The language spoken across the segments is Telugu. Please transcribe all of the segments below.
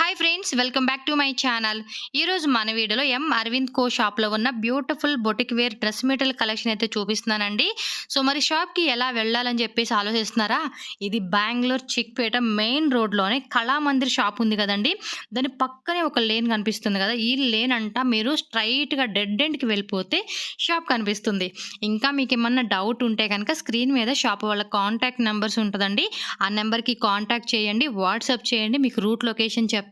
Hi friends, welcome back to my channel. ఈరోజు మన వీడియోలో ఎం అరవింద్ కో షాప్లో ఉన్న beautiful boutique wear dress material collection అయితే చూపిస్తున్నానండి. సో మరి షాప్కి ఎలా వెళ్ళాలని చెప్పేసి ఆలోచిస్తున్నారా? ఇది బెంగళూరు చిక్పేట మెయిన్ రోడ్లోనే కళామందిర్ షాప్ ఉంది కదండి. దాని పక్కనే ఒక లేన్ కనిపిస్తుంది కదా. ఈ లేన్ అంట మీరు స్ట్రైట్గా డెడ్ ఎండ్కి వెళ్ళిపోతే షాప్ కనిపిస్తుంది. ఇంకా మీకు ఏమన్నా డౌట్ ఉంటే కనుక స్క్రీన్ మీద షాప్ వాళ్ళ కాంటాక్ట్ నెంబర్స్ ఉంటుందండి. ఆ నెంబర్కి కాంటాక్ట్ చేయండి, వాట్సాప్ చేయండి, మీకు రూట్ లొకేషన్ చెప్తారు.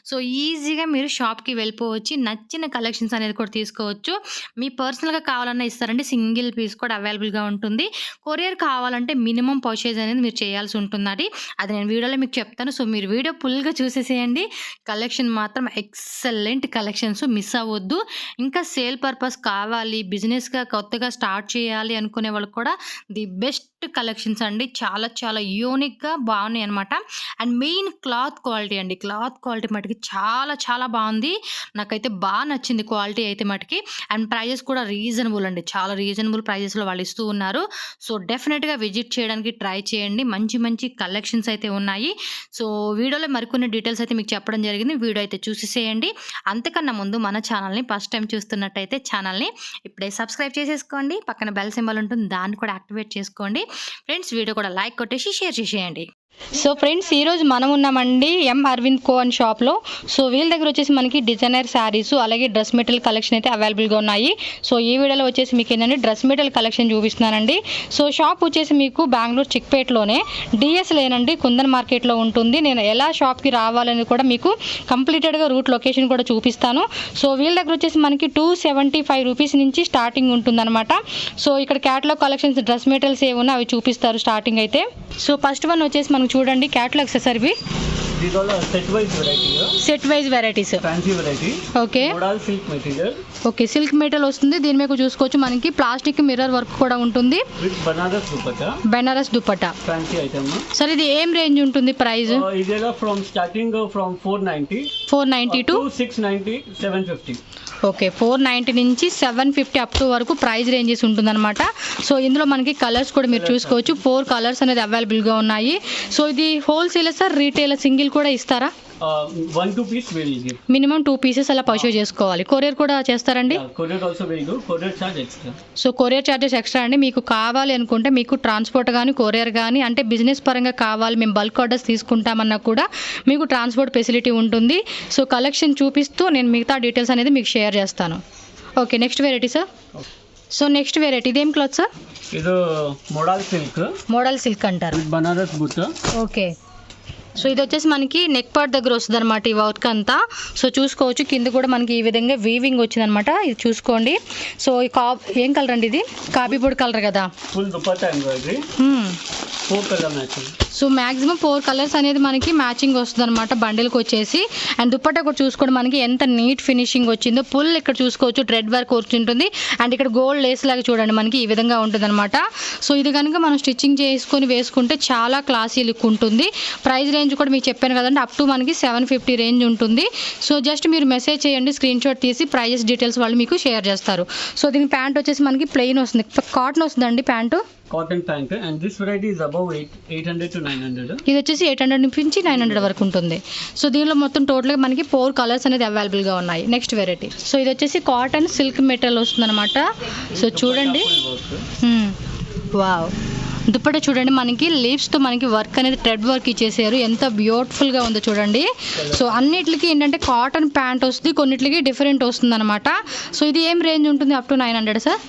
సో ఈజీగా మీరు షాప్కి వెళ్ళిపోవచ్చు. నచ్చిన కలెక్షన్స్ అనేది కూడా తీసుకోవచ్చు. మీ పర్సనల్గా కావాలన్నా ఇస్తారండి. సింగిల్ పీస్ కూడా అవైలబుల్గా ఉంటుంది. కొరియర్ కావాలంటే మినిమం పర్చేజ్ అనేది మీరు చేయాల్సి ఉంటుందండి. అది నేను వీడియోలో మీకు చెప్తాను. సో మీరు వీడియో ఫుల్గా చూసేసేయండి. కలెక్షన్ మాత్రం ఎక్సలెంట్ కలెక్షన్స్, మిస్ అవ్వద్దు. ఇంకా సేల్ పర్పస్ కావాలి, బిజినెస్గా కొత్తగా స్టార్ట్ చేయాలి అనుకునే వాళ్ళకి కూడా ది బెస్ట్ కలెక్షన్స్ అండి. చాలా చాలా యూనిక్గా బాగున్నాయి అనమాట. అండ్ మెయిన్ క్లాత్ క్వాలిటీ అండి. క్లాత్ క్వాలిటీ మటుకి చాలా చాలా బాగుంది. నాకైతే బాగా నచ్చింది క్వాలిటీ అయితే మటుకి. అండ్ ప్రైజెస్ కూడా రీజనబుల్ అండి. చాలా రీజనబుల్ ప్రైజెస్లో వాళ్ళు ఇస్తూ ఉన్నారు. సో డెఫినెట్గా విజిట్ చేయడానికి ట్రై చేయండి. మంచి మంచి కలెక్షన్స్ అయితే ఉన్నాయి. సో వీడియోలో మరికొన్ని డీటెయిల్స్ అయితే మీకు చెప్పడం జరిగింది. వీడియో అయితే చూసేసేయండి. అంతకన్నా ముందు మన ఛానల్ని ఫస్ట్ టైం చూస్తున్నట్టయితే ఛానల్ని ఇప్పుడే సబ్స్క్రైబ్ చేసేసుకోండి. పక్కన బెల్ సింబల్ ఉంటుంది, దాన్ని కూడా యాక్టివేట్ చేసుకోండి. ఫ్రెండ్స్ వీడియో కూడా లైక్ కొట్టేసి షేర్ చేసేయండి. సో ఫ్రెండ్స్, ఈరోజు మనం ఉన్నామండి ఎం అరవింద్ కో అని షాప్లో. సో వీళ్ళ దగ్గర వచ్చేసి మనకి డిజైనర్ శారీస్ అలాగే డ్రెస్ మెటీరియల్ కలెక్షన్ అయితే అవైలబుల్గా ఉన్నాయి. సో ఈ వీడియోలో వచ్చేసి మీకు ఏంటంటే డ్రెస్ మెటీరియల్ కలెక్షన్ చూపిస్తున్నానండి. సో షాప్ వచ్చేసి మీకు బెంగళూరు చిక్పేటలోనే డిఎస్ లేనండి, కుందన్ మార్కెట్లో ఉంటుంది. నేను ఎలా షాప్కి రావాలని కూడా మీకు కంప్లీటెడ్గా రూట్ లొకేషన్ కూడా చూపిస్తాను. సో వీళ్ళ దగ్గర వచ్చేసి మనకి 275 రూపీస్ నుంచి స్టార్టింగ్ ఉంటుందన్నమాట. సో ఇక్కడ క్యాటలాగ్ కలెక్షన్స్ డ్రెస్ మెటీరియల్స్ ఏమున్నా అవి చూపిస్తారు స్టార్టింగ్ అయితే. సో ఫస్ట్ వన్ వచ్చేసి మనకు చూడండి క్యాటలాగ్స్ సార్. ఇవి set wise varieties, fancy variety. Okay, model silk material. Okay, silk material వస్తుంది. దీని మీద చూసుకోవచ్చు మనకి ప్లాస్టిక్ మిర్రర్ వర్క్ కూడా ఉంటుంది. Banaras dupatta. Banaras dupatta fancy item. Sir ఇది ఏం రేంజ్ ఉంటుంది ప్రైస్? ఇదేగా from starting from 490 to 690 750. Okay, 490 నుంచి 750 అప్ టు వరకు ప్రైస్ రేంజెస్ ఉంటుందన్నమాట. సో ఇందులో మనకి కలర్స్ కూడా మీరు చూసుకోవచ్చు. 4 కలర్స్ అనేది అవైలబుల్గా ఉన్నాయి. సో ఇది హోల్సేల్ సార్, రీటైల్ సింగిల్ కూడా ఇస్తారా? 1-2 piece will give. Minimum 2 pieces అలా పర్చేజ్ చేసుకోవాలి. కొరియర్ కూడా చేస్తారండి? Courier also will give. Courier charge extra. So courier charges extra అండి. మీకు కావాలి అనుకుంటే మీకు ట్రాన్స్పోర్ట్ కానీ కొరియర్ కానీ, అంటే బిజినెస్ పరంగా కావాలి మేము బల్క్ ఆర్డర్స్ తీసుకుంటామన్నా కూడా మీకు ట్రాన్స్పోర్ట్ ఫెసిలిటీ ఉంటుంది. సో కలెక్షన్ చూపిస్తూ నేను మిగతా డీటెయిల్స్ అనేది మీకు షేర్ చేస్తాను. Okay, next variety sir. So next variety ఇదేం క్లాత్ సార్? ఇది మోడల్ సిల్క్. మోడల్ సిల్క్ అంటారు. బనారస్ బుట్ట. ఓకే, సో ఇది వచ్చేసి మనకి నెక్ పార్ట్ దగ్గర వస్తుంది అనమాట ఈ వర్క్ అంతా. సో చూసుకోవచ్చు కింద కూడా మనకి ఈ విధంగా వీవింగ్ వచ్చింది అనమాట. ఇది చూసుకోండి. సో ఈ ఏం కలర్ అండి ఇది? కాపీ పొడి కలర్ కదా. Full dupatta embroidery. 4 colour matching. So maximum 4 colours అనేది మనకి మ్యాచింగ్ వస్తుంది అనమాట బండిల్కి వచ్చేసి. అండ్ దుపట్టా కూడా చూసుకోండి మనకి ఎంత నీట్ ఫినిషింగ్ వచ్చిందో. ఫుల్ ఇక్కడ చూసుకోవచ్చు థ్రెడ్ వర్క్ వచ్చింటుంది. అండ్ ఇక్కడ గోల్డ్ లేస్ లాగా చూడండి మనకి ఈ విధంగా ఉంటుంది అనమాట. సో ఇది కనుక మనం స్టిచ్చింగ్ చేసుకొని వేసుకుంటే చాలా క్లాసీ లుక్ ఉంటుంది. ప్రైస్ రేంజ్ కూడా మీకు చెప్పాను కదండి, అప్ టు మనకి 750 రేంజ్ ఉంటుంది. సో జస్ట్ మీరు మెసేజ్ చేయండి, స్క్రీన్ షాట్ తీసి ప్రైజెస్ డీటెయిల్స్ వాళ్ళు మీకు షేర్ చేస్తారు. సో దీని ప్యాంట్ వచ్చేసి మనకి ప్లెయిన్ వస్తుంది, కాటన్ వస్తుందండి pant. Cotton pant. And this variety is above 800 to 900. ఇది వచ్చేసి 800 నుంచి 900 వరకు ఉంటుంది. సో దీనిలో మొత్తం టోటల్గా మనకి 4 కలర్స్ అనేది అవైలబుల్గా ఉన్నాయి. Next variety. సో ఇది వచ్చేసి కాటన్ సిల్క్ మెటీరియల్ వస్తుంది అనమాట. సో చూడండి, వావ్, దుప్పట చూడండి మనకి లీవ్స్తో మనకి వర్క్ అనేది థ్రెడ్ వర్క్ ఇచ్చేసారు. ఎంత బ్యూటిఫుల్గా ఉందో చూడండి. సో అన్నిటికి ఏంటంటే కాటన్ ప్యాంట్ వస్తుంది, కొన్నిటికి డిఫరెంట్ వస్తుంది అనమాట. సో ఇది ఏం రేంజ్ ఉంటుంది? Up to 900 sir.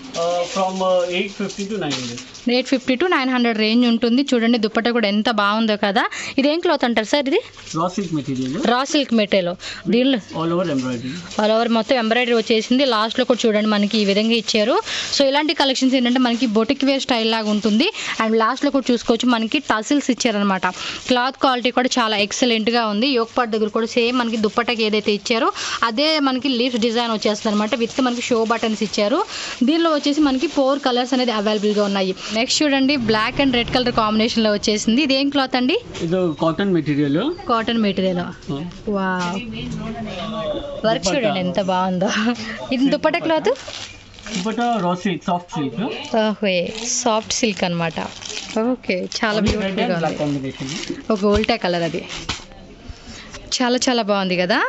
From 850 to 900. 850 to 900 range ఉంటుంది. చూడండి దుప్పట కూడా ఎంత బాగుందో కదా. ఇది ఏం క్లాత్ అంటారు సార్? ఇది raw silk material. Raw silk material. దీనిలో all over embroidery. All over మొత్తం ఎంబ్రాయిడరీ వచ్చేసింది. లాస్ట్లో కూడా చూడండి మనకి ఈ విధంగా ఇచ్చారు. సో ఇలాంటి కలెక్షన్స్ ఏంటంటే మనకి బొటిక్ వేర్ స్టైల్ లాగా ఉంటుంది. అండ్ లాస్ట్లో కూడా చూసుకోవచ్చు మనకి టసిల్స్ ఇచ్చారనమాట. క్లాత్ క్వాలిటీ కూడా చాలా ఎక్సలెంట్గా ఉంది. యోక్ పార్ట్ దగ్గర కూడా సేమ్ మనకి దుప్పటకి ఏదైతే ఇచ్చారో అదే మనకి లీవ్స్ డిజైన్ వచ్చేస్తుంది అనమాట. విత్ మనకి షో బటన్స్ ఇచ్చారు. దీనిలో వచ్చేసి మనకి 4 కలర్స్ అనేది అవైలబుల్గా ఉన్నాయి. నెక్స్ట్ చూడండి బ్లాక్ అండ్ రెడ్ కలర్ కాంబినేషన్లో వచ్చేసింది. ఇది ఏం క్లాత్ అండి? ఇది cotton material. Cotton material. Wow, work చూడండి ఎంత బాగుందో. ఇది dupatta cloth. Raw silk, soft silk. Okay, soft silk అనమాట. ఓకే, చాలా బ్యూటిఫుల్గా ఉంది. ఒక ఉల్టా కలర్ అది. చాలా చాలా బాగుంది కదా.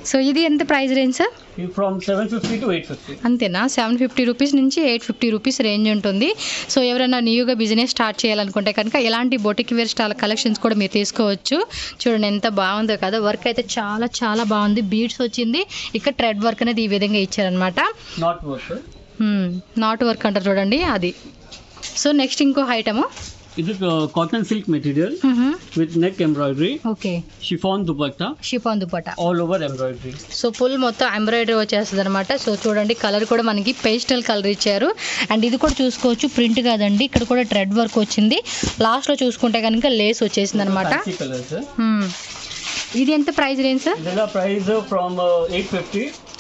సో ఇది ఎంత price range sir? From 750 to 850. అంతేనా? 750 రూపీస్ నుంచి 850 రూపీస్ రేంజ్ ఉంటుంది. సో ఎవరైనా న్యూగా బిజినెస్ స్టార్ట్ చేయాలనుకుంటే కనుక ఇలాంటి బొటిక్ వేర్ స్టైల్ కలెక్షన్స్ కూడా మీరు తీసుకోవచ్చు. చూడండి ఎంత బాగుందో కదా. వర్క్ అయితే చాలా చాలా బాగుంది. బీడ్స్ వచ్చింది, ఇక్కడ థ్రెడ్ వర్క్ అనేది ఈ విధంగా ఇచ్చారనమాట. నాట్ వర్క్ అంటారు చూడండి అది. సో నెక్స్ట్ ఇంకో ఐటమ్, ఇది cotton silk material with neck embroidery. Okay. Chiffon dupatta. Chiffon dupatta all over embroidery. So full మొత్తం ఎంబ్రాయిడరీ వచ్చేస్తుంది అనమాట. సో చూడండి కలర్ కూడా మనకి పేస్టల్ కలర్ ఇచ్చారు. అండ్ ఇది కూడా చూసుకోవచ్చు, ప్రింట్ కాదండి, ఇక్కడ కూడా థ్రెడ్ వర్క్ వచ్చింది. లాస్ట్లో చూసుకుంటే కనుక లేస్ వచ్చేసింది అనమాట. ఇది ఎంత price range sir? Price from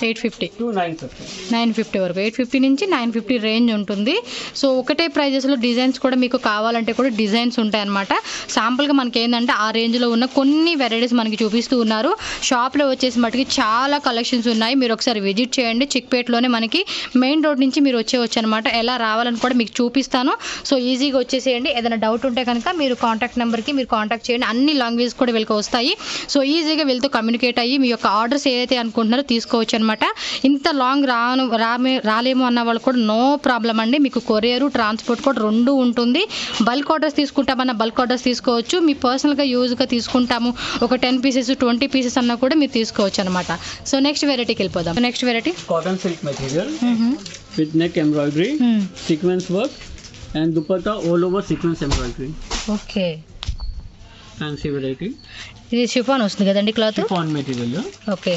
850 to 950. 950 వరకు, 850 నుంచి 950 రేంజ్ ఉంటుంది. సో ఒకటే ప్రైజెస్లో డిజైన్స్ కూడా మీకు కావాలంటే కూడా డిజైన్స్ ఉంటాయన్నమాట. శాంపుల్గా మనకి ఏంటంటే ఆ రేంజ్లో ఉన్న కొన్ని వెరైటీస్ మనకి చూపిస్తూ ఉన్నారు. షాప్లో వచ్చేసి మటుకి చాలా కలెక్షన్స్ ఉన్నాయి. మీరు ఒకసారి విజిట్ చేయండి. చిక్పేట్లోనే మనకి మెయిన్ రోడ్ నుంచి మీరు వచ్చేవచ్చు అనమాట. ఎలా రావాలని కూడా మీకు చూపిస్తాను. సో ఈజీగా వచ్చేసేయండి. ఏదైనా డౌట్ ఉంటే కనుక మీరు కాంటాక్ట్ నెంబర్కి మీరు కాంటాక్ట్ చేయండి. అన్ని లాంగ్వేజ్ కూడా వీళ్ళకి వస్తాయి. సో ఈజీగా వీళ్ళతో కమ్యూనికేట్ అయ్యి మీ యొక్క ఆర్డర్స్ ఏదైతే అనుకుంటున్నారో తీసుకోవచ్చు అనమాట. ఇంత లాంగ్ రాలేము అన్న వాళ్ళు కూడా నో ప్రాబ్లం అండి. మీకు కొరియర్ ట్రాన్స్పోర్ట్ కూడా రెండు ఉంటుంది. బల్క్ ఆర్డర్స్ తీసుకుంటామన్నా బల్క్ ఆర్డర్స్ తీసుకోవచ్చు. మీ పర్సనల్గా యూజ్గా తీసుకుంటాము ఒక 10 పీసెస్ 20 పీసెస్ అన్నా కూడా మీరు తీసుకోవచ్చు అనమాట. సో నెక్స్ట్ వెరైటీకి వెళ్ళిపోదాం. Next variety cotton silk material with neck embroidery, sequence work and dupatta all over sequence embroidery. Okay. Fancy variety. ఇది షిఫాన్ వస్తుంది కదండి cloth. Chiffon material. Okay.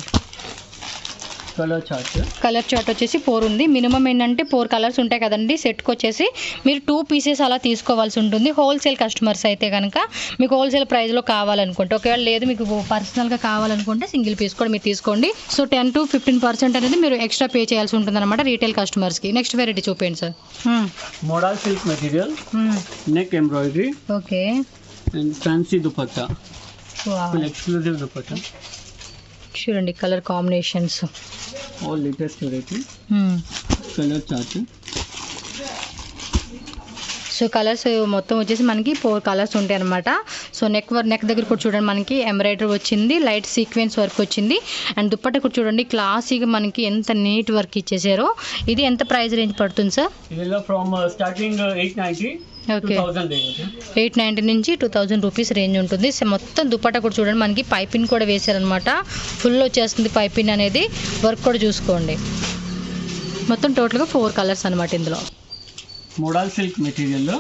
Colour chart వచ్చేసి 4 ఉంది. మినిమం ఏంటంటే 4 కలర్స్ ఉంటాయి కదండి. సెట్కి వచ్చేసి మీరు 2 పీసెస్ అలా తీసుకోవాల్సి ఉంటుంది. హోల్సేల్ కస్టమర్స్ అయితే కనుక మీకు హోల్సేల్ ప్రైస్లో కావాలనుకుంటే, ఒకవేళ లేదు మీకు పర్సనల్గా కావాలనుకుంటే సింగిల్ పీస్ కూడా మీరు తీసుకోండి. సో 10 to 15% అనేది మీరు ఎక్స్ట్రా పే చేయాల్సి ఉంటుంది అనమాట రీటైల్ కస్టమర్స్కి. నెక్స్ట్ వెరైటీ చూపండి sir. Model silk material, neck embroidery. Okay. And fancy dupatta, exclusive dupatta. చూడండి colour combinations all latest variety. Colour chart. So colours మొత్తం వచ్చేసి మనకి 4 కలర్స్ ఉంటాయి అనమాట. సో నెక్ దగ్గర కూడా చూడండి మనకి ఎంబ్రాయిడరీ వచ్చింది, లైట్ సీక్వెన్స్ వర్క్ వచ్చింది. అండ్ దుప్పట్ట కూడా చూడండి క్లాసీగా మనకి ఎంత నీట్ వర్క్ ఇచ్చేసారో. ఇది ఎంత ప్రైస్ రేంజ్ పడుతుంది సార్? From starting 890. ఓకే. 890 నుంచి 2000 రూపీస్ రేంజ్ ఉంటుంది. మొత్తం దుపట్టా కూడా చూడండి మనకి పైపింగ్ కూడా వేసారనమాట. ఫుల్ వచ్చేస్తుంది పైపింగ్ అనేది. వర్క్ కూడా చూసుకోండి. మొత్తం టోటల్గా 4 కలర్స్ అనమాట ఇందులో. Model silk material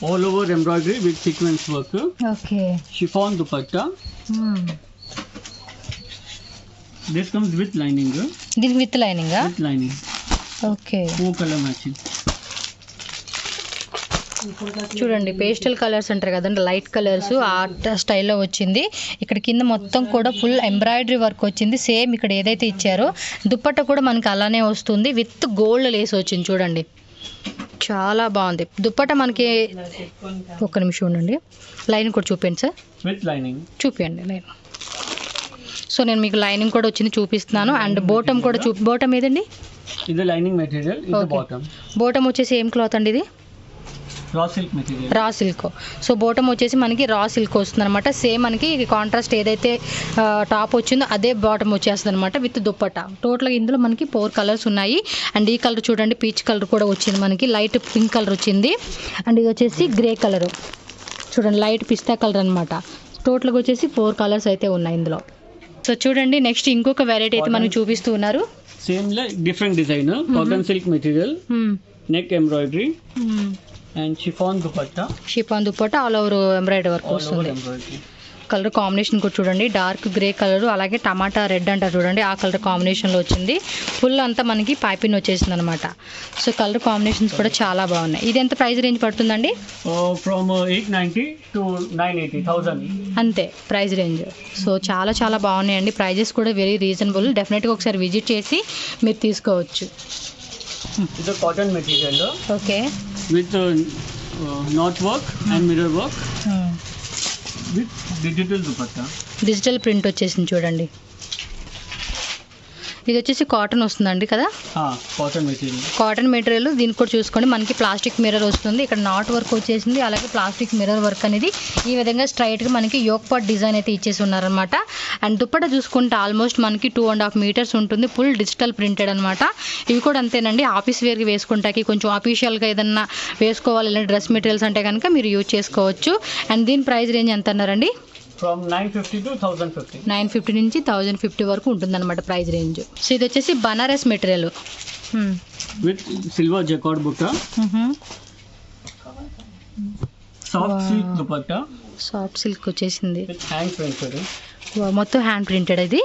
all over embroidery with sequence work. Okay. Chiffon dupatta. This comes with lining. దీనికి with lining. Okay. 4 colour matching. చూడండి పేస్టల్ కలర్స్ అంటారు కదండి, లైట్ కలర్స్ ఆర్ట్ స్టైల్లో వచ్చింది. ఇక్కడ కింద మొత్తం కూడా ఫుల్ ఎంబ్రాయిడరీ వర్క్ వచ్చింది. సేమ్ ఇక్కడ ఏదైతే ఇచ్చారో దుపట్టా కూడా మనకి అలానే వస్తుంది. విత్ గోల్డ్ లేస్ వచ్చింది చూడండి. చాలా బాగుంది దుపట్టా మనకి. ఒక్క నిమిషం ఉండండి. లైనింగ్ కూడా చూపించండి సార్. విత్ లైనింగ్ చూపించండి లైన్. సో నేను మీకు లైనింగ్ కూడా వచ్చింది చూపిస్తున్నాను. అండ్ బోటమ్ కూడా బోటమ్ ఏదండి? ఇది లైనింగ్ మెటీరియల్. బోటమ్ వచ్చేసి ఏం క్లాత్ అండి ఇది? Raw silk material. Raw silk. So bottom వచ్చేసి మనకి రా సిల్క్ వస్తుంది అనమాట. సేమ్ మనకి కాంట్రాస్ట్ ఏదైతే టాప్ వచ్చిందో అదే బాటమ్ వచ్చేస్తుంది అనమాట విత్ దుప్పట్టా. టోటల్గా ఇందులో మనకి 4 కలర్స్ ఉన్నాయి. అండ్ ఈ కలర్ చూడండి పీచ్ కలర్ కూడా వచ్చింది మనకి, లైట్ పింక్ కలర్ వచ్చింది. అండ్ ఇది వచ్చేసి గ్రే కలర్ చూడండి, లైట్ పిస్తా కలర్ అనమాట. టోటల్గా వచ్చేసి 4 కలర్స్ అయితే ఉన్నాయి ఇందులో. సో చూడండి నెక్స్ట్ ఇంకొక వెరైటీ అయితే మనకు చూపిస్తూ ఉన్నారు. Same different design. Cotton silk material, neck embroidery and chiffon dupatta all over embroidery work వస్తుంది. కలర్ కాంబినేషన్ కూడా చూడండి డార్క్ గ్రే కలర్, అలాగే టమాటా రెడ్ అంటారు చూడండి ఆ కలర్ కాంబినేషన్లో వచ్చింది. ఫుల్ అంతా మనకి పైపింగ్ వచ్చేసింది అనమాట. సో కలర్ కాంబినేషన్స్ కూడా చాలా బాగున్నాయి. ఇది ఎంత ప్రైస్ రేంజ్ పడుతుందండి? ఫ్రమ్ 890 to 980,000 అంతే ప్రైస్ రేంజ్. సో చాలా చాలా బాగున్నాయండి. ప్రైజెస్ కూడా వెరీ రీజనబుల్. డెఫినెట్గా ఒకసారి విజిట్ చేసి మీరు తీసుకోవచ్చు. ఇది cotton material. Okay. With not work and mirror work with digital dupatta. Digital print వచ్చేసింది చూడండి. ఇది వచ్చేసి కాటన్ వస్తుందండి కదా, కాటన్ మెటీరియల్. Cotton material. దీనికి కూడా చూసుకోండి మనకి ప్లాస్టిక్ మిర్రర్ వస్తుంది, ఇక్కడ నాట్ వర్క్ వచ్చేసింది, అలాగే ప్లాస్టిక్ మిర్రర్ వర్క్ అనేది ఈ విధంగా స్ట్రైట్గా మనకి యోక్ పాట్ డిజైన్ అయితే ఇచ్చేసి ఉన్నారనమాట. అండ్ దుప్పట చూసుకుంటే ఆల్మోస్ట్ మనకి 2.5 మీటర్స్ ఉంటుంది, ఫుల్ డిజిటల్ ప్రింటెడ్ అనమాట. ఇవి కూడా అంతేనండి, ఆఫీస్ వేర్కి వేసుకుంటాకి కొంచెం అఫీషియల్గా ఏదన్నా వేసుకోవాలి ఇలాంటి డ్రెస్ మెటీరియల్స్ అంటే కనుక మీరు యూజ్ చేసుకోవచ్చు. అండ్ దీని ప్రైస్ రేంజ్ ఎంత అన్నారండి? From 950 to 1050. 950 నుంచి 1050 వరకు ఉంటుందన్నమాట ప్రైస్ రేంజ్. సో ఇది వచ్చేసి Banaras material with silver jacquard బుట్ట, soft silk dupatta, soft silk వచ్చేసింది, విత్ హ్యాండ్ ప్రింటెడ్. మొత్తం హ్యాండ్ ప్రింటెడ్ ఇది.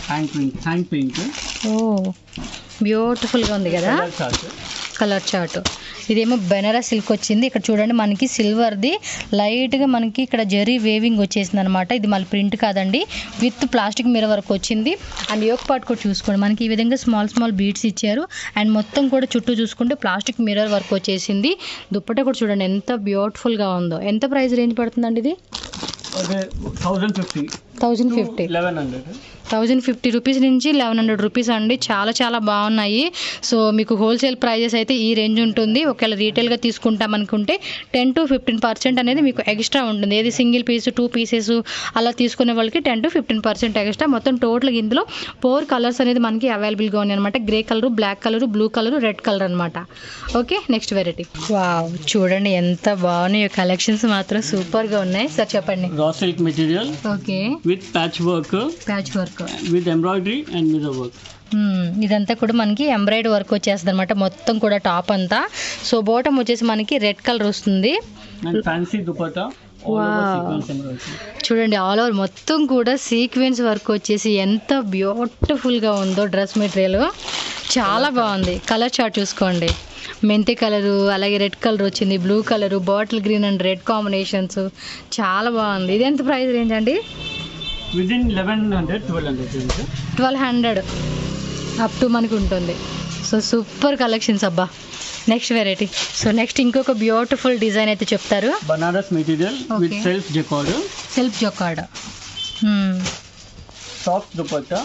Hand print. ఓ బ్యూటిఫుల్గా ఉంది కదా, కలర్ చార్ట్. ఇదేమో బెనారస్ సిల్క్ వచ్చింది. ఇక్కడ చూడండి మనకి సిల్వర్ది లైట్గా మనకి ఇక్కడ జరీ వేవింగ్ వచ్చేసింది అనమాట. ఇది మళ్ళీ ప్రింట్ కాదండి, విత్ ప్లాస్టిక్ మిర్రర్ వర్క్ వచ్చింది. అండ్ యోక్ పార్ట్ కూడా చూసుకోండి మనకి ఈ విధంగా స్మాల్ బీడ్స్ ఇచ్చారు. అండ్ మొత్తం కూడా చుట్టూ చూసుకుంటే ప్లాస్టిక్ మిర్రర్ వర్క్ వచ్చేసింది. దుప్పట కూడా చూడండి ఎంత బ్యూటిఫుల్గా ఉందో. ఎంత ప్రైస్ రేంజ్ పడుతుందండి ఇది? 1050. 1050 రూపీస్ నుంచి 1100 రూపీస్ అండి. చాలా బాగున్నాయి. సో మీకు హోల్సేల్ ప్రైజెస్ అయితే ఈ రేంజ్ ఉంటుంది. ఒకవేళ రీటైల్గా తీసుకుంటామనుకుంటే 10 to 15% అనేది మీకు ఎక్స్ట్రా ఉంటుంది. ఏది సింగిల్ పీస్ 2 పీసెస్ అలా తీసుకునే వాళ్ళకి 10 to 15% ఎక్స్ట్రా. మొత్తం టోటల్గా ఇందులో 4 కలర్స్ అనేది మనకి అవైలబుల్గా ఉన్నాయి అనమాట. Grey colour, black colour, blue colour, red colour అనమాట. Okay, next variety. వావ్, చూడండి ఎంత బాగున్నాయి కలెక్షన్స్, మాత్రం సూపర్గా ఉన్నాయి. సార్ చెప్పండి. రా silk material, okay, with patch work with embroidery and mirror work. ఇదంతా కూడా మనకి ఎంబ్రాయిడరీ వర్క్ వచ్చేస్తుంది అనమాట మొత్తం కూడా టాప్ అంతా. సో బాటమ్ వచ్చేసి మనకి రెడ్ కలర్ వస్తుంది. ఫ్యాన్సీ దుపట్టా, చూడండి ఆల్ ఓవర్ మొత్తం కూడా సీక్వెన్స్ వర్క్ వచ్చేసి ఎంత బ్యూటిఫుల్గా ఉందో డ్రెస్ మెటీరియల్. చాలా బాగుంది. కలర్ చార్ట్ చూసుకోండి, మెంతి కలరు, అలాగే రెడ్ కలర్ వచ్చింది, blue colour, bottle green and red combinations. చాలా బాగుంది. ఇది ఎంత ప్రైస్ రేంజ్ అండి? విదిన్ 1200 అప్ టు మనకు ఉంటుంది. సో సూపర్ కలెక్షన్స్ అబ్బా. Next variety. సో నెక్స్ట్ ఇంకొక బ్యూటిఫుల్ డిజైన్ అయితే చెప్తారు. Banaras material with self jacquard, soft dupatta.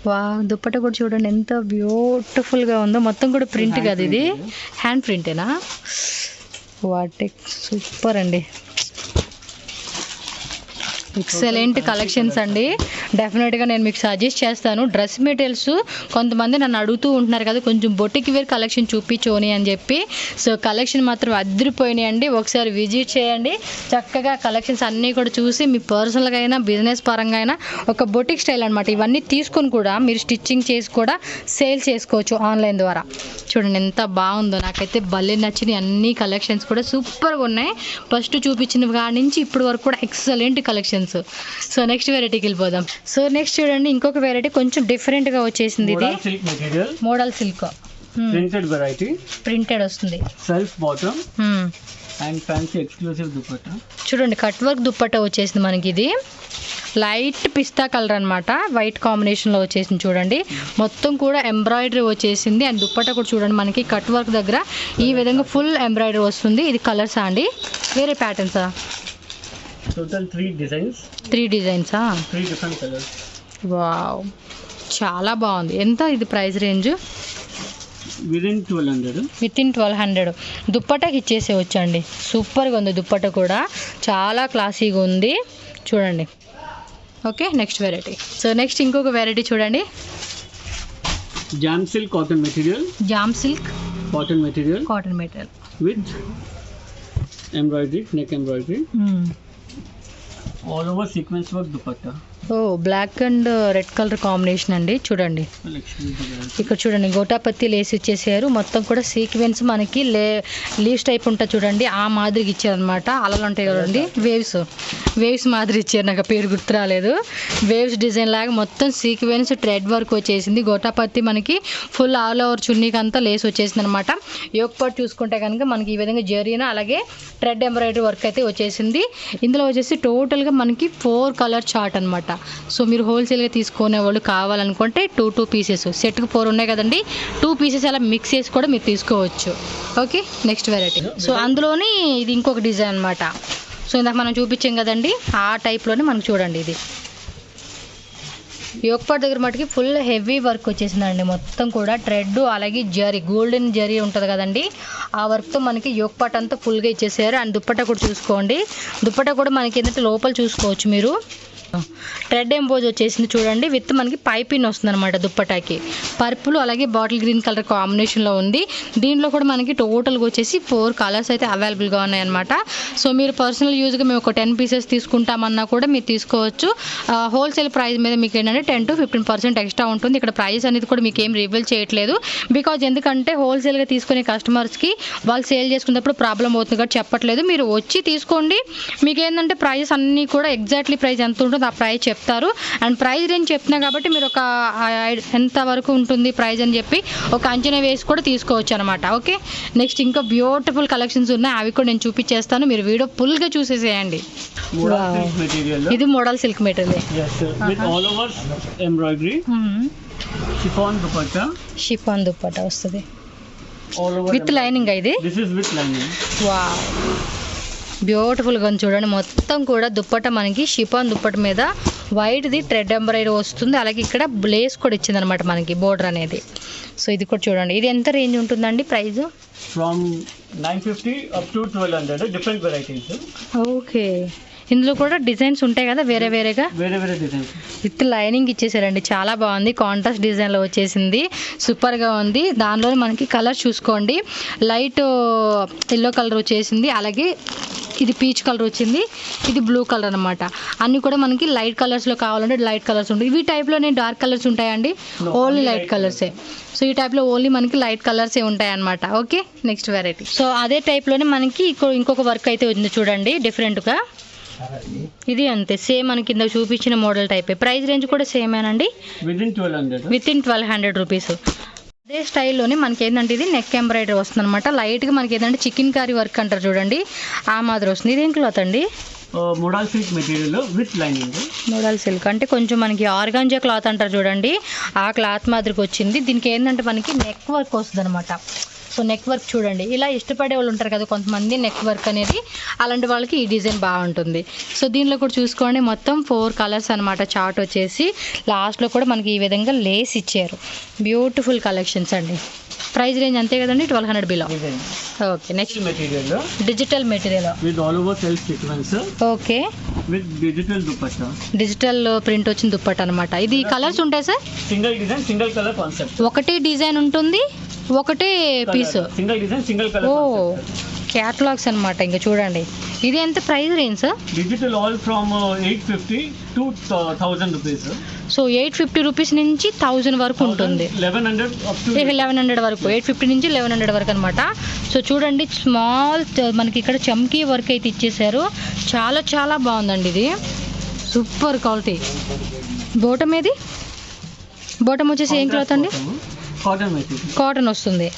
వా, దుప్పట కూడా చూడండి ఎంత బ్యూటిఫుల్గా ఉందో. మొత్తం కూడా ప్రింట్ కదా, ఇది హ్యాండ్ ప్రింటేనా? వాట్ సూపర్ అండి, ఎక్సలెంట్ కలెక్షన్స్ అండి. డెఫినెట్గా నేను మీకు సజెస్ట్ చేస్తాను. డ్రెస్ మెటీరియల్స్ కొంతమంది నన్ను అడుగుతూ ఉంటున్నారు కదా, కొంచెం బొటిక్ వేర్ కలెక్షన్ చూపించోని అని చెప్పి. సో కలెక్షన్ మాత్రం అదిరిపోయినాయి అండి. ఒకసారి విజిట్ చేయండి, చక్కగా కలెక్షన్స్ అన్నీ కూడా చూసి మీ పర్సనల్గా అయినా బిజినెస్ పరంగా అయినా ఒక బొటిక్ స్టైల్ అనమాట. ఇవన్నీ తీసుకొని కూడా మీరు స్టిచ్చింగ్ చేసి కూడా సేల్ చేసుకోవచ్చు ఆన్లైన్ ద్వారా. చూడండి ఎంత బాగుందో, నాకైతే భలే నచ్చినాయి. అన్ని కలెక్షన్స్ కూడా సూపర్గా ఉన్నాయి. ఫస్ట్ చూపించిన కాడి నుంచి ఇప్పటి వరకు కూడా ఎక్సలెంట్ కలెక్షన్స్. సో నెక్స్ట్ వెరైటీకి వెళ్ళిపోదాం. సో నెక్స్ట్ చూడండి ఇంకొక వెరైటీ కొంచెం డిఫరెంట్గా వచ్చేసింది. ఇది model silk printed variety, printed వస్తుంది, self bottom and fancy exclusive dupatta. చూడండి కట్ వర్క్ దుపట్టా వచ్చేసింది మనకి. ఇది లైట్ పిస్తా కలర్ అనమాట, వైట్ కాంబినేషన్లో వచ్చేసింది. చూడండి మొత్తం కూడా ఎంబ్రాయిడరీ వచ్చేసింది. అండ్ దుపట్టా కూడా చూడండి మనకి కట్ వర్క్ దగ్గర ఈ విధంగా ఫుల్ ఎంబ్రాయిడరీ వస్తుంది. ఇది కలర్సా అండి, వేరే ప్యాటర్న్సా? Total 3 designs. 3 డిజైన్సా? 3 డిఫరెంట్ కలర్స్. వావ్, చాలా బాగుంది. ఎంత ఇది ప్రైస్ రేంజ్? విదిన్ 1200. దుప్పటాకి ఇచ్చేసే వచ్చండి. సూపర్గా ఉంది దుప్పట కూడా, చాలా క్లాసీగా ఉంది. చూడండి. Okay, next variety. So next ఇంకొక వెరైటీ చూడండి. Jam silk cotton material, cotton material with embroidery, neck embroidery, all over sequence work dupatta. ఓ black and red colour combination అండి. చూడండి ఇక్కడ చూడండి గోటాపత్తి లేస్ ఇచ్చేసారు. మొత్తం కూడా సీక్వెన్స్ మనకి లీవ్స్ టైప్ ఉంటుంది చూడండి, ఆ మాదిరికి ఇచ్చారనమాట. అలలు ఉంటాయి కదండి, వేవ్స్ మాదిరి ఇచ్చారు. నాకు పేరు గుర్తు రాలేదు. వేవ్స్ డిజైన్ లాగా మొత్తం సీక్వెన్స్ థ్రెడ్ వర్క్ వచ్చేసింది. గోటాపత్తి మనకి ఫుల్ ఆల్ ఓవర్ చున్నీకి అంతా లేస్ వచ్చేసింది అనమాట. యోక్ పార్ట్ చూసుకుంటే కనుక మనకి ఈ విధంగా జరీనా అలాగే థ్రెడ్ ఎంబ్రాయిడరీ వర్క్ అయితే వచ్చేసింది. ఇందులో వచ్చేసి టోటల్గా మనకి 4 కలర్ చార్ట్ అనమాట. సో మీరు హోల్సేల్గా తీసుకునే వాళ్ళు కావాలనుకుంటే 2 పీసెస్, సెట్కి 4 ఉన్నాయి కదండి, 2 పీసెస్ అలా మిక్స్ చేసి కూడా మీరు తీసుకోవచ్చు. Okay, next variety. సో అందులోని ఇది ఇంకొక డిజైన్ అనమాట. సో ఇందాక మనం చూపించాం కదండి, ఆ టైప్లోనే మనకు చూడండి ఇది యోక్ పార్ట్ దగ్గర మటుకి ఫుల్ హెవీ వర్క్ వచ్చేసిందండి. మొత్తం కూడా థ్రెడ్ అలాగే జరీ, గోల్డెన్ జరీ ఉంటుంది కదండి, ఆ వర్క్తో మనకి యోక్ పార్ట్ అంతా ఫుల్గా ఇచ్చేసారు. అండ్ దుప్పట్టా కూడా చూసుకోండి, దుప్పట్టా కూడా మనకి ఏంటంటే లోపల చూసుకోవచ్చు మీరు. థ్రెడ్ ఎంబోజ్ వచ్చేసింది చూడండి, విత్ మనకి పైపిన్ వస్తుంది అనమాట దుప్పటాకి. పర్పుల్ అలాగే బాటిల్ గ్రీన్ కలర్ కాంబినేషన్లో ఉంది. దీంట్లో కూడా మనకి టోటల్గా వచ్చేసి 4 కలర్స్ అయితే అవైలబుల్గా ఉన్నాయన్నమాట. సో మీరు పర్సనల్ యూజ్గా మేము ఒక 10 పీసెస్ తీసుకుంటామన్నా కూడా మీరు తీసుకోవచ్చు. హోల్సేల్ ప్రైస్ మీద మీకు ఏంటంటే 10 to 15% ఎక్స్ట్రా ఉంటుంది. ఇక్కడ ప్రైస్ అనేది కూడా మీకు ఏం రివీల్ చేయట్లేదు, బికాజ్ ఎందుకంటే హోల్సేల్గా తీసుకునే కస్టమర్స్కి వాళ్ళు సేల్ చేసుకున్నప్పుడు ప్రాబ్లం అవుతుంది కాబట్టి చెప్పట్లేదు. మీరు వచ్చి తీసుకోండి, మీకు ఏంటంటే ప్రైస్ అన్నీ కూడా ఎగ్జాక్ట్లీ ప్రైస్ ఎంత ఉంటుందో ఆ ప్రైస్ చెప్తారు. అండ్ ప్రైస్ రేంజ్ చెప్తున్నా కాబట్టి మీరు ఒక ఎంత వరకు ఉంటుంది ప్రైస్ అని చెప్పి ఒక అంచనా వేసి కూడా తీసుకోవచ్చు అనమాట. ఓకే, నెక్స్ట్ ఇంకా బ్యూటిఫుల్ కలెక్షన్స్ ఉన్నాయి, అవి కూడా నేను చూపించేస్తాను, మీరు వీడియో ఫుల్గా చూసేసేయండి. ఇది model silk material, chiffon dupatta వస్తుంది విత్ లైనింగ్. ఇది వావ్, బ్యూటిఫుల్గా ఉంది చూడండి. మొత్తం కూడా దుప్పట మనకి షిఫాన్ దుప్పట మీద వైట్ది థ్రెడ్ ఎంబ్రాయిడరీ వస్తుంది, అలాగే ఇక్కడ బ్లేస్ కూడా ఇచ్చింది అనమాట మనకి బోర్డర్ అనేది. సో ఇది కూడా చూడండి, ఇది ఎంత రేంజ్ ఉంటుందండి price? From 950 up to 1200, different varieties. Okay, ఇందులో కూడా డిజైన్స్ ఉంటాయి కదా వేరే వేరే డిజైన్స్ విత్ లైనింగ్ ఇచ్చేసారండి, చాలా బాగుంది. కాంట్రాస్ట్ డిజైన్లో వచ్చేసింది, సూపర్గా ఉంది. దానిలో మనకి కలర్ చూసుకోండి, లైట్ ఎల్లో కలర్ వచ్చేసింది, అలాగే ఇది పీచ్ కలర్ వచ్చింది, ఇది బ్లూ కలర్ అనమాట. అన్నీ కూడా మనకి లైట్ కలర్స్లో కావాలంటే లైట్ కలర్స్ ఉంటాయి. ఇవి టైప్లోనే డార్క్ కలర్స్ ఉంటాయండి? ఓన్లీ లైట్ కలర్సే. సో ఈ టైప్లో ఓన్లీ మనకి లైట్ కలర్సే ఉంటాయి అనమాట. Okay, next variety. సో అదే టైప్లోనే మనకి ఇంకొక వర్క్ అయితే ఉంది చూడండి డిఫరెంట్గా. ఇది అంతే సేమ్ మనకి కింద చూపించిన మోడల్ టైపే. ప్రైస్ రేంజ్ కూడా సేమేనండి, విత్ ఇన్ 1200 రూపీస్. అదే స్టైల్లోనే మనకి ఏంటంటే ఇది నెక్ ఎంబ్రాయిడరీ వస్తుంది అనమాట. లైట్గా మనకి ఏంటంటే చికెన్ కర్రీ వర్క్ అంటారు చూడండి, ఆ మాదిరి వస్తుంది. ఇదేం క్లాత్ అండి? Model silk material with lining. Model silk అంటే కొంచెం మనకి ఆర్గాంజా క్లాత్ అంటారు చూడండి, ఆ క్లాత్ మాదిరికి వచ్చింది. దీనికి ఏంటంటే మనకి నెక్ వర్క్ వస్తుంది అనమాట. సో నెక్ వర్క్ చూడండి, ఇలా ఇష్టపడే వాళ్ళు ఉంటారు కదా కొంతమంది నెక్ వర్క్ అనేది, అలాంటి వాళ్ళకి ఈ డిజైన్ బాగుంటుంది. సో దీనిలో కూడా చూసుకోండి, మొత్తం 4 కలర్స్ అనమాట. చార్ట్ వచ్చేసి లాస్ట్లో కూడా మనకి ఈ విధంగా లేస్ ఇచ్చారు. బ్యూటిఫుల్ కలెక్షన్స్ అండి. ప్రైస్ రేంజ్ అంతే కదండి, 1200 below. Okay, next material, digital material with all over self sequence. Okay, with digital dupatta, digital print వచ్చిన దుప్పట్టా అనమాట. ఇది కలర్స్ ఉంటాయి sir? Single design single colour concept. ఒకటే డిజైన్ ఉంటుంది, ఒకటే piece. Single design single colour. Oh, catalogues అనమాట. ఇంకా చూడండి, ఇది ఎంత price range sir? Digital all from 850 to 1000 rupees. So 850 rupees నుంచి 1000 వరకు ఉంటుంది. 1100 వరకు, 850 నుంచి 1100 వరకు అనమాట. సో చూడండి, స్మాల్ మనకి ఇక్కడ చమ్కీ వర్క్ అయితే ఇచ్చేసారు, చాలా చాలా బాగుందండి. ఇది సూపర్ క్వాలిటీ. బోటం ఏది? బోటం వచ్చేసి ఏం క్లాత్ అండి? కాటన్ వస్తుంది.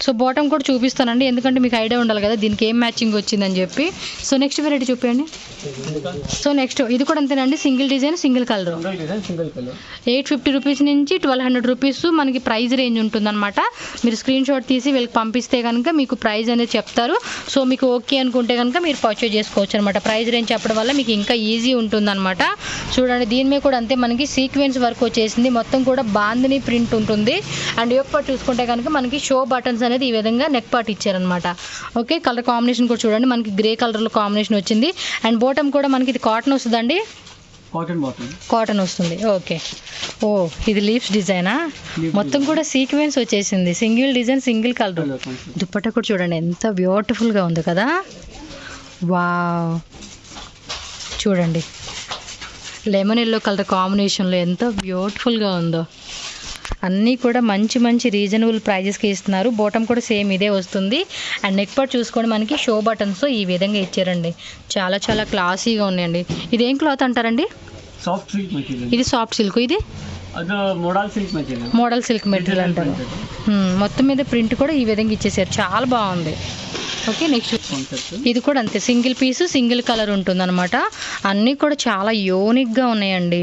సో బాటమ్ కూడా చూపిస్తానండి, ఎందుకంటే మీకు ఐడియా ఉండాలి కదా దీనికి ఏం మ్యాచింగ్ వచ్చిందని చెప్పి. సో నెక్స్ట్ వెరైటీ చూపించండి. సో నెక్స్ట్ ఇది కూడా అంతేనండి, single design single colour. 850 rupees నుంచి 1200 రూపీస్ మనకి ప్రైస్ రేంజ్ ఉంటుందన్నమాట. మీరు స్క్రీన్ షాట్ తీసి వీళ్ళకి పంపిస్తే కనుక మీకు ప్రైస్ అనేది చెప్తారు. సో మీకు ఓకే అనుకుంటే కనుక మీరు పర్చేజ్ చేసుకోవచ్చు అనమాట. ప్రైస్ రేంజ్ చెప్పడం వల్ల మీకు ఇంకా ఈజీ ఉంటుందన్నమాట. చూడండి, దీని మీద కూడా అంతే మనకి సీక్వెన్స్ వర్క్ వచ్చేసింది, మొత్తం కూడా బాందిని ప్రింట్ ఉంటుంది. అండ్ యొక్క పార్ట్ చూసుకుంటే కనుక మనకి షో బటన్స్ అనేది ఈ విధంగా నెక్ పార్ట్ ఇచ్చారనమాట. ఓకే, కలర్ కాంబినేషన్ కూడా చూడండి, మనకి గ్రే కలర్లో కాంబినేషన్ వచ్చింది. అండ్ బాటమ్ కూడా మనకి ఇది కాటన్ వస్తుందండి, కాటన్ వస్తుంది. ఓకే, ఓ ఇది లీవ్స్ డిజైనా, మొత్తం కూడా సీక్వెన్స్ వచ్చేసింది, single design single colour. Dupatta కూడా చూడండి ఎంత బ్యూటిఫుల్గా ఉంది కదా. వావ్, చూడండి లెమన్ ఎల్లో కలర్ కాంబినేషన్లో ఎంత బ్యూటిఫుల్గా ఉందో. అన్నీ కూడా మంచి మంచి రీజనబుల్ ప్రైజెస్కి ఇస్తున్నారు. బాటమ్ కూడా సేమ్ ఇదే వస్తుంది. అండ్ నెక్ పార్ట్ చూసుకోండి, మనకి షో బటన్స్ ఈ విధంగా ఇచ్చారండి, చాలా చాలా క్లాసీగా ఉన్నాయండి. ఇది ఏం క్లాత్ అంటారండి? Soft silk material. ఇది సాఫ్ట్ సిల్క్, ఇది మోడల్ సిల్క్ మెటీరియల్ అంటారు. మొత్తం మీద ప్రింట్ కూడా ఈ విధంగా ఇచ్చేసారు, చాలా బాగుంది. ఓకే, నెక్స్ట్ ఇది కూడా అంతే, సింగిల్ పీస్ సింగిల్ కలర్ ఉంటుంది అనమాట. అన్నీ కూడా చాలా యూనిక్గా ఉన్నాయండి,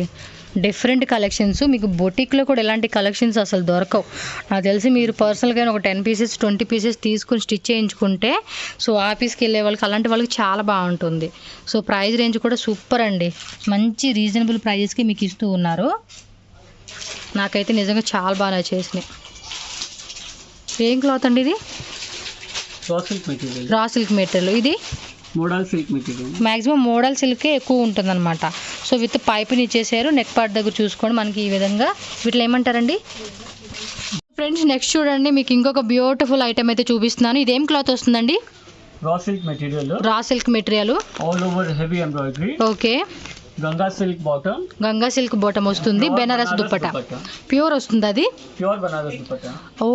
డిఫరెంట్ కలెక్షన్స్. మీకు బొటిక్లో కూడా ఇలాంటి కలెక్షన్స్ అసలు దొరకవు. నాకు తెలిసి మీరు పర్సనల్గా ఒక 10 పీసెస్ 20 పీసెస్ తీసుకుని స్టిచ్ చేయించుకుంటే సో ఆఫీస్కి వెళ్ళే వాళ్ళకి అలాంటి వాళ్ళకి చాలా బాగుంటుంది. సో ప్రైస్ రేంజ్ కూడా సూపర్ అండి, మంచి రీజనబుల్ ప్రైజెస్కి మీకు ఇస్తూ ఉన్నారు. నాకైతే నిజంగా చాలా బాగా నచ్చేసినాయి. ఏం క్లాత్ అండి ఇది? Raw silk material. Raw silk material. ఇది model silk material. Maximum model సిల్కే ఎక్కువ ఉంటుందన్నమాట. సో విత్ పైప్ని ఇచ్చేసారు. నెక్ పార్ట్ దగ్గర చూసుకోండి మనకి ఈ విధంగా. వీటిలో ఏమంటారండి ఫ్రెండ్స్? నెక్స్ట్ చూడండి, మీకు ఇంకొక బ్యూటిఫుల్ ఐటమ్ అయితే చూపిస్తున్నాను. ఇదేం క్లాత్ వస్తుందండి? రా silk material. Raw silk material. All over heavy embroidery. Okay. Ganga silk bottom. Ganga silk bottom వస్తుంది. బెనారస్ దుప్పట. ప్యూర్ వస్తుంది అది. ప్యూర్ బనారస్ దుప్పట. ఓ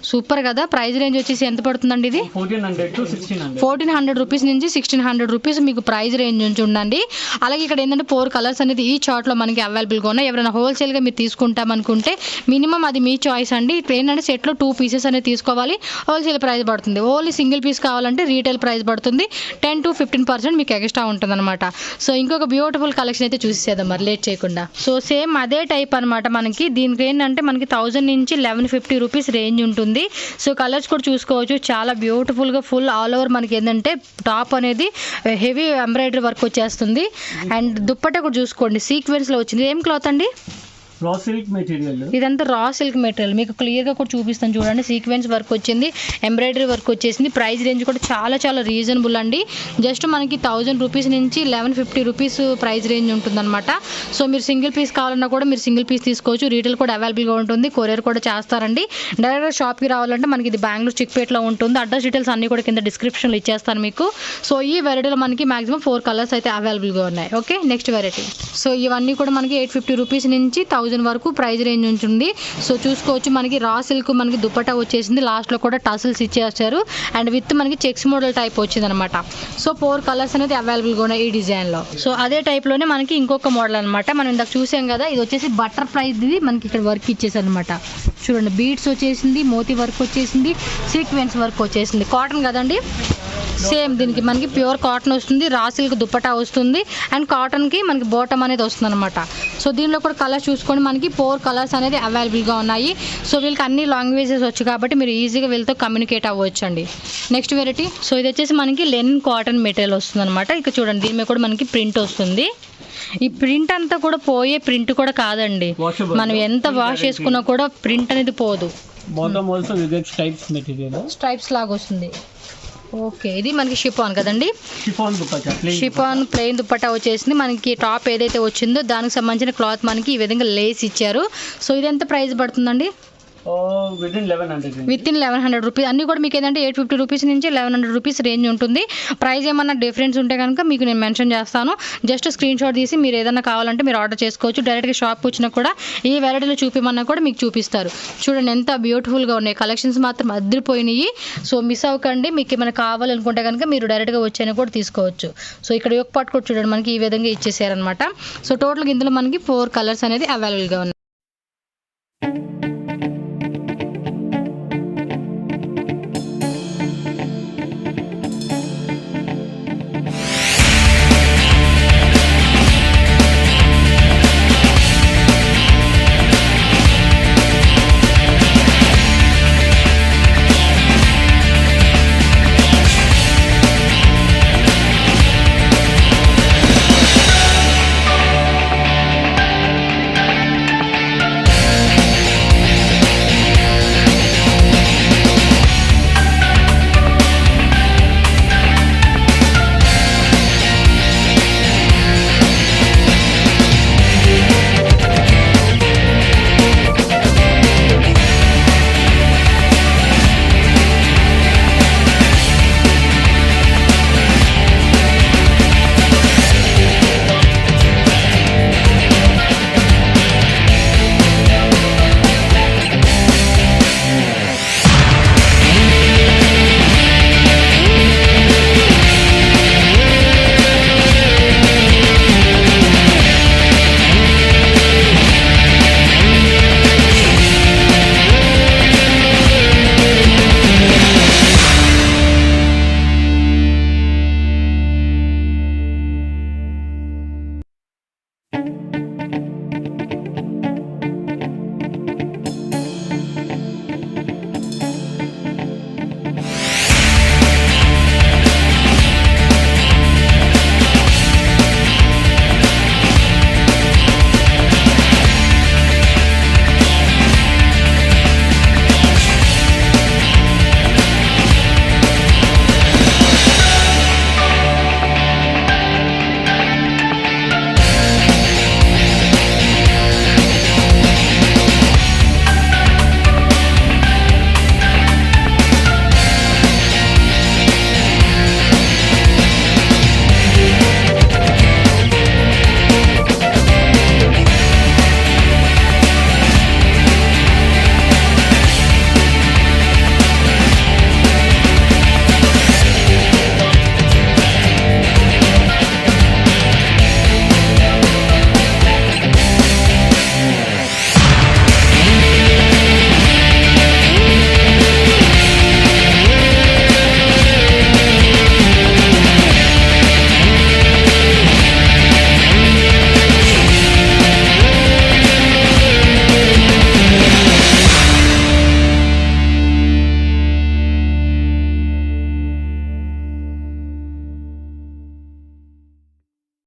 సూపర్ కదా. ప్రైస్ రేంజ్ వచ్చేసి ఎంత పడుతుందండి ఇది? 1400 to 1600. 1400 రూపీస్ నుంచి 1600 రూపీస్ మీకు ప్రైస్ రేంజ్ నుంచి ఉండండి. అలాగే ఇక్కడ ఏంటంటే 4 కలర్స్ అనేది ఈ చార్ట్లో మనకి అవైలబుల్గా ఉన్నాయి. ఎవరైనా హోల్సేల్గా మీరు తీసుకుంటామనుకుంటే మినిమం అది మీ చాయిస్ అండి. ఇప్పుడు ఏంటంటే సెట్లో 2 పీసెస్ అనేది తీసుకోవాలి. హోల్సేల్ ప్రైస్ పడుతుంది. ఓన్లీ సింగిల్ పీస్ కావాలంటే రీటైల్ ప్రైస్ పడుతుంది. 10 to 15% మీకు ఎక్స్ట్రా ఉంటుంది అనమాట. సో ఇంకొక బ్యూటిఫుల్ కలెక్షన్ అయితే చూసేద్దాం మరి లేట్ చేయకుండా. సో సేమ్ అదే టైప్ అనమాట. మనకి దీనికి ఏంటంటే మనకి 1000 నుంచి 1150 రూపీస్ రేంజ్ ఉంటుంది. సో కలర్స్ కూడా చూసుకోవచ్చు. చాలా బ్యూటిఫుల్గా ఫుల్ ఆల్ ఓవర్ మనకి ఏంటంటే టాప్ అనేది హెవీ ఎంబ్రాయిడరీ వర్క్ వచ్చేస్తుంది. అండ్ దుప్పట కూడా చూసుకోండి సీక్వెన్స్లో వచ్చింది. ఏం క్లాత్ అండి? రా సిల్క్ మెటీరియల్. ఇదంతా రా సిల్క్ మెటీరియల్. మీకు క్లియర్గా కూడా చూపిస్తాను చూడండి. సీక్వెన్స్ వర్క్ వచ్చింది, ఎంబ్రాయిడరీ వర్క్ వచ్చేసింది. ప్రైస్ రేంజ్ కూడా చాలా చాలా రీజనబుల్ అండి. జస్ట్ మనకి 1000 రూపీస్ నుంచి 1150 రూపీస్ ప్రైస్ రేంజ్ ఉంటుందన్నమాట. సో మీరు సింగిల్ పీస్ కావాలన్నా కూడా మీరు సింగిల్ పీస్ తీసుకోవచ్చు. రీటైల్ కూడా అవైలబుల్గా ఉంటుంది. కొరియర్ కూడా చేస్తారండి. డైరెక్ట్గా షాప్కి రావాలంటే మనకి ఇది బెంగళూరు చిక్పేటలో ఉంటుంది. అడ్రస్ డీటెయిల్స్ అన్నీ కూడా కింద డిస్క్రిప్షన్లో ఇచ్చేస్తాను మీకు. సో ఈ వెరైటీలో మనకి మాక్సిమం 4 కలర్స్ అయితే అవైలబుల్గా ఉన్నాయి. Okay next variety. సో ఇవన్నీ కూడా మనకి 850 రూపీస్ నుంచి 1000 వరకు ప్రైస్ రేంజ్ ఉంటుంది. సో చూసుకోవచ్చు మనకి రా సిల్క్ మనకి దుపట్టా వచ్చేసింది. లాస్ట్లో కూడా టసల్స్ ఇచ్చేస్తారు. అండ్ విత్ మనకి చెక్స్ మోడల్ టైప్ వచ్చింది అనమాట. సో 4 కలర్స్ అనేది అవైలబుల్గా ఉన్నాయి ఈ డిజైన్లో. సో అదే టైప్లోనే మనకి ఇంకొక మోడల్ అనమాట. మనం ఇందాక చూసాం కదా, ఇది వచ్చేసి బటర్ ఫ్లైది మనకి ఇక్కడ వర్క్ ఇచ్చేసి అనమాట. చూడండి బీడ్స్ వచ్చేసింది, మోతీ వర్క్ వచ్చేసింది, సీక్వెన్స్ వర్క్ వచ్చేసింది. కాటన్ కదండి. సేమ్ దీనికి మనకి ప్యూర్ కాటన్ వస్తుంది. రా సిల్క్ దుపట్టా వస్తుంది. అండ్ కాటన్కి మనకి బాటమ్ అనేది వస్తుంది అనమాట. సో దీనిలో కూడా కలర్స్ చూసుకొని మనకి 4 కలర్స్ అనేది అవైలబుల్గా ఉన్నాయి. సో వీళ్ళకి అన్ని లాంగ్వేజెస్ వచ్చు కాబట్టి మీరు ఈజీగా వీళ్ళతో కమ్యూనికేట్ అవ్వచ్చు అండి. Next variety. సో ఇది వచ్చేసి మనకి లెనిన్ కాటన్ మెటీరియల్ వస్తుంది అనమాట. ఇక చూడండి దీని మీద కూడా మనకి ప్రింట్ వస్తుంది. ఈ ప్రింట్ అంతా కూడా పోయే ప్రింట్ కూడా కాదండి. మనం ఎంత వాష్ చేసుకున్నా కూడా ప్రింట్ అనేది పోదు. Bottom also we get stripes material. Stripes లాగా వస్తుంది. ఓకే ఇది మనకి షిఫాన్ కదండి. షిఫాన్ ప్లెయిన్ దుపట్టా వచ్చేసింది. మనకి టాప్ ఏదైతే వచ్చిందో దానికి సంబంధించిన క్లాత్ మనకి ఈ విధంగా లేస్ ఇచ్చారు. సో ఇది ఎంత ప్రైస్ పడుతుందండి? With in 1100 rupees. అన్నీ కూడా మీకు ఏంటంటే 850 రూపీస్ నుంచి 1100 రూపీస్ రేంజ్ ఉంటుంది. ప్రైస్ ఏమన్నా డిఫరెన్స్ ఉంటే కనుక మీకు నేను మెన్షన్ చేస్తాను. జస్ట్ స్క్రీన్ షాట్ తీసి మీరు ఏదైనా కావాలంటే మీరు ఆర్డర్ చేసుకోవచ్చు. డైరెక్ట్గా షాప్కి వచ్చినా కూడా ఈ వెరైటీలో చూపిమన్నా కూడా మీకు చూపిస్తారు. చూడండి ఎంత బ్యూటిఫుల్గా ఉన్నాయి. కలెక్షన్స్ మాత్రం అదిరిపోయినాయి. సో మిస్ అవ్వకండి. మీకు ఏమైనా కావాలనుకుంటే కనుక మీరు డైరెక్ట్గా వచ్చైనా కూడా తీసుకోవచ్చు. సో ఇక్కడ యోక్ పార్ట్ కూడా చూడండి మనకి ఈ విధంగా ఇచ్చేసారనమాట. సో టోటల్గా ఇందులో మనకి 4 కలర్స్ అనేది అవైలబుల్గా ఉన్నాయి.